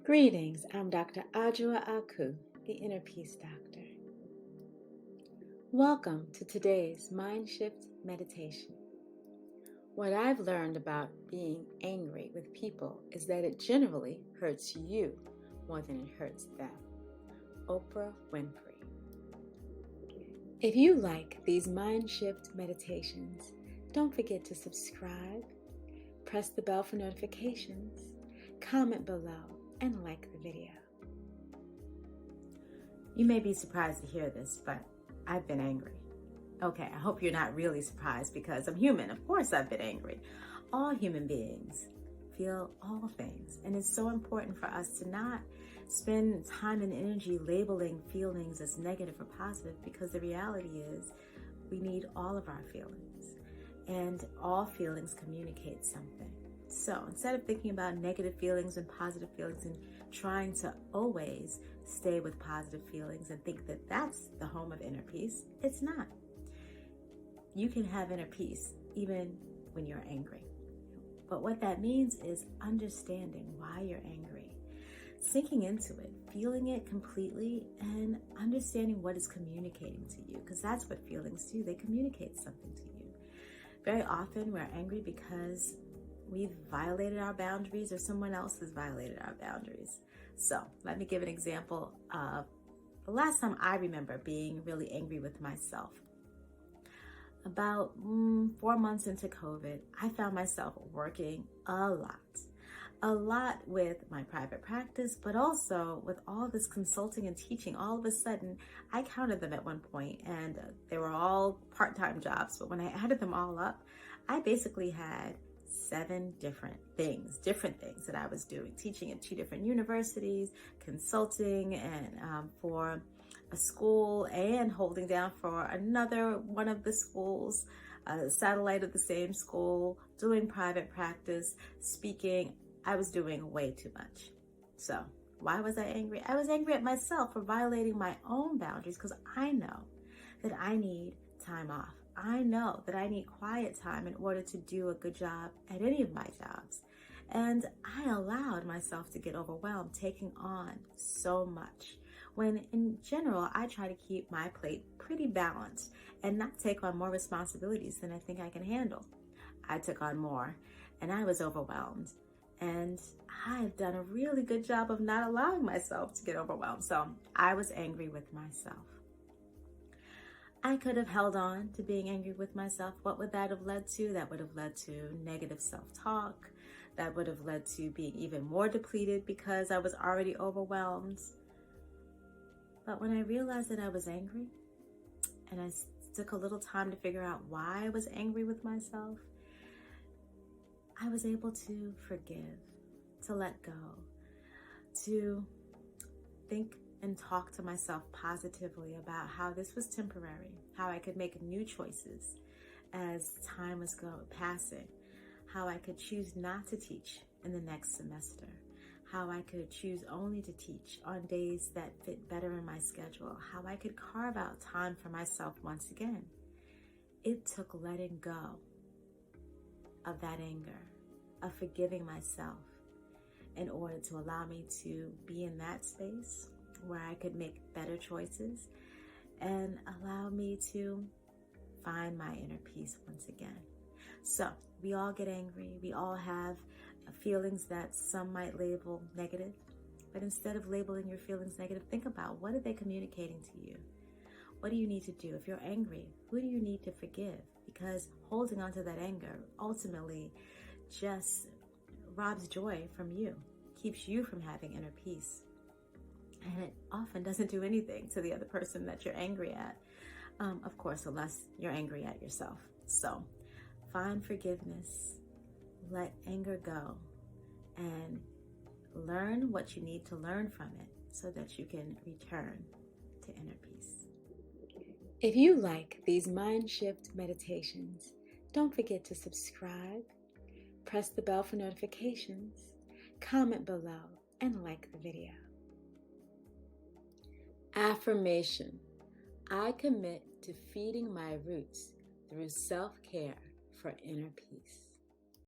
Greetings, I'm Dr. Akhu, the Inner Peace Doctor. Welcome to today's Mindshift meditation. What I've learned about being angry with people is that it generally hurts you more than it hurts them. Oprah Winfrey. If you like these Mindshift meditations, don't forget to subscribe, press the bell for notifications, comment below, and like the video. You may be surprised to hear this, but I've been angry. Okay, I hope you're not really surprised because I'm human. Of course I've been angry. All human beings feel all things, and it's so important for us to not spend time and energy labeling feelings as negative or positive, because the reality is we need all of our feelings, and all feelings communicate something. So instead of thinking about negative feelings and positive feelings and trying to always stay with positive feelings and think that that's the home of inner peace, it's not. You can have inner peace even when you're angry. But what that means is understanding why you're angry, sinking into it, feeling it completely, and understanding what it's communicating to you, because that's what feelings do. They communicate something to you. Very often we're angry because we've violated our boundaries or someone else has violated our boundaries. So let me give an example of the last time I remember being really angry with myself. About 4 months into COVID, I found myself working a lot with my private practice, but also with all this consulting and teaching. All of a sudden, I counted them at one point, and they were all part-time jobs. But when I added them all up, I basically had 7 different things that I was doing, teaching at 2 different universities, consulting and for a school, and holding down for another one of the schools, a satellite of the same school, doing private practice, speaking. I was doing way too much. So why was I angry? I was angry at myself for violating my own boundaries, because I know that I need time off. I know that I need quiet time in order to do a good job at any of my jobs. And I allowed myself to get overwhelmed, taking on so much, when in general, I try to keep my plate pretty balanced and not take on more responsibilities than I think I can handle. I took on more and I was overwhelmed. And I've done a really good job of not allowing myself to get overwhelmed. So I was angry with myself. I could have held on to being angry with myself. What would that have led to? That would have led to negative self-talk. That would have led to being even more depleted because I was already overwhelmed. But when I realized that I was angry, and I took a little time to figure out why I was angry with myself, I was able to forgive, to let go, to think and talk to myself positively about how this was temporary, how I could make new choices as time was passing, how I could choose not to teach in the next semester, how I could choose only to teach on days that fit better in my schedule, how I could carve out time for myself once again. It took letting go of that anger, of forgiving myself, in order to allow me to be in that space where I could make better choices and allow me to find my inner peace once again. So we all get angry. We all have feelings that some might label negative, but instead of labeling your feelings negative, think about, what are they communicating to you? What do you need to do? If you're angry, who do you need to forgive? Because holding on to that anger ultimately just robs joy from you, keeps you from having inner peace. And it often doesn't do anything to the other person that you're angry at. Of course, unless you're angry at yourself. So find forgiveness, let anger go, and learn what you need to learn from it so that you can return to inner peace. If you like these Mindshift meditations, don't forget to subscribe, press the bell for notifications, comment below, and like the video. Affirmation: I commit to feeding my roots through self-care for inner peace.